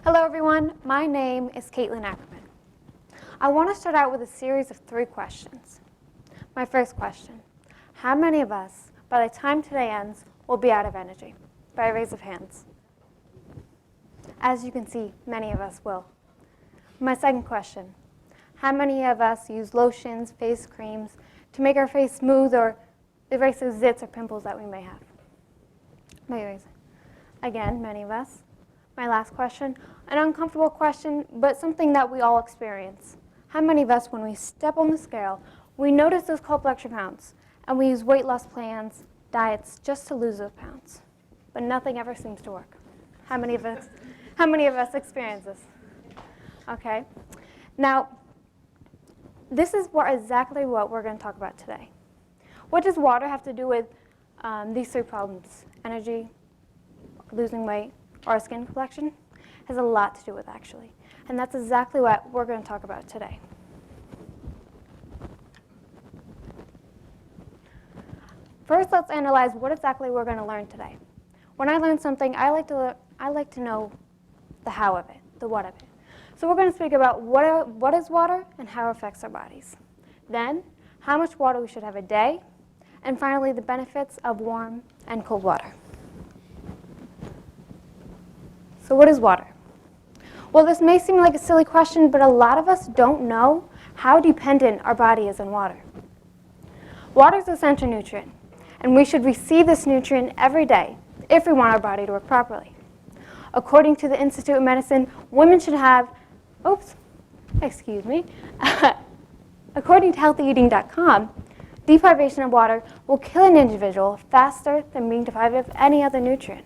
Hello everyone, my name is Kateland Ackerman. I want to start out with a series of 3 questions. My first question, how many of us, by the time today ends, will be out of energy? By a raise of hands. As you can see, many of us will. My second question, how many of us use lotions, face creams, to make our face smooth or erase those zits or pimples that we may have? Again, many of us. My last question, an uncomfortable question, but something that we all experience. How many of us, when we step on the scale, we notice those couple extra pounds, and we use weight loss plans, diets, just to lose those pounds, but nothing ever seems to work? How many of us experience this? Okay. Now, this is exactly what we're going to talk about today. What does water have to do with these 3 problems? Energy, losing weight, or skin complexion? Has a lot to do with, actually. And that's exactly what we're going to talk about today. First, let's analyze what exactly we're going to learn today. When I learn something, I like to know the how of it, the what of it. So we're going to speak about what is water and how it affects our bodies. Then, how much water we should have a day. And finally, the benefits of warm and cold water. So what is water? Well, this may seem like a silly question, but a lot of us don't know how dependent our body is on water. Water is an essential nutrient, and we should receive this nutrient every day if we want our body to work properly. According to the Institute of Medicine, women should have, according to healthyeating.com, deprivation of water will kill an individual faster than being deprived of any other nutrient.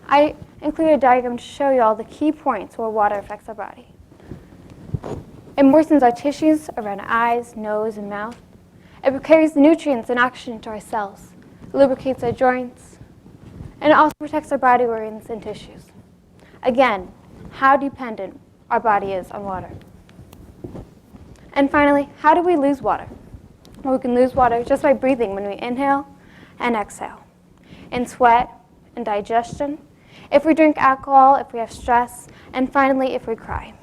I included a diagram to show you all the key points where water affects our body. It moistens our tissues around our eyes, nose, and mouth. It carries the nutrients and oxygen to our cells. It lubricates our joints. And it also protects our body organs and tissues. Again, how dependent our body is on water. And finally, how do we lose water? Well, we can lose water just by breathing when we inhale and exhale. In sweat and digestion, if we drink alcohol, if we have stress, and finally, if we cry.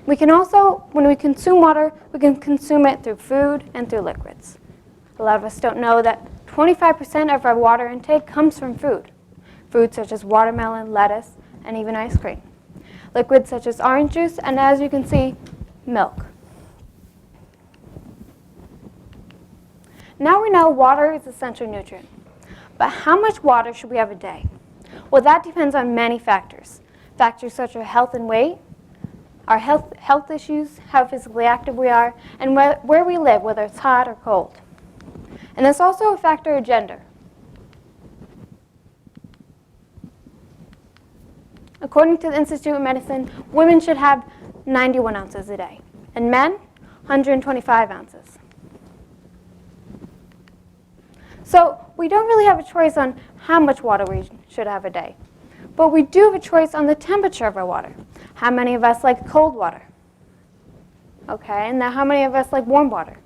We can also, when we consume water, we can consume it through food and through liquids. A lot of us don't know that 25% of our water intake comes from food. Foods such as watermelon, lettuce, and even ice cream. Liquids such as orange juice, and as you can see, milk. Now we know water is an essential nutrient. But how much water should we have a day? Well, that depends on many factors. Factors such as health and weight, our health issues, how physically active we are, and where we live, whether it's hot or cold. And there's also a factor of gender. According to the Institute of Medicine, women should have 91 ounces a day, and men, 125 ounces. So we don't really have a choice on how much water we should have a day. But we do have a choice on the temperature of our water. How many of us like cold water? Okay, and now how many of us like warm water?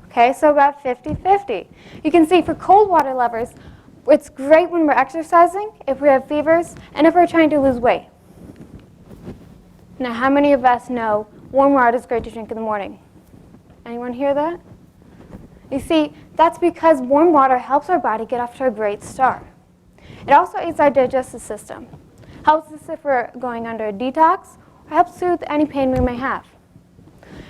Okay, so about 50-50. You can see for cold water lovers, it's great when we're exercising, if we have fevers, and if we're trying to lose weight. Now, how many of us know warm water is great to drink in the morning? Anyone hear that? You see, that's because warm water helps our body get off to a great start. It also aids our digestive system, helps us if we're going under a detox, or helps soothe any pain we may have.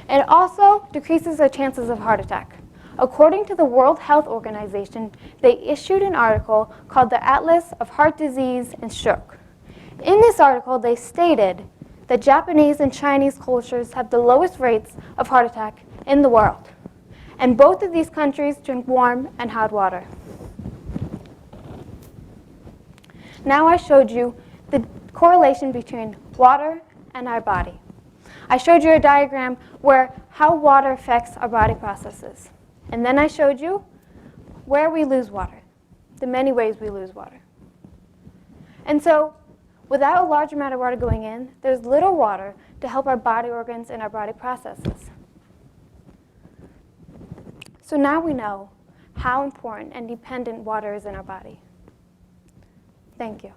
It also decreases our chances of heart attack. According to the World Health Organization, they issued an article called the Atlas of Heart Disease and Stroke. In this article, they stated that Japanese and Chinese cultures have the lowest rates of heart attack in the world. And both of these countries drink warm and hot water. Now I showed you the correlation between water and our body. I showed you a diagram where how water affects our body processes. And then I showed you where we lose water, the many ways we lose water. And so, without a large amount of water going in, there's little water to help our body organs and our body processes. So now we know how important and dependent water is in our body. Thank you.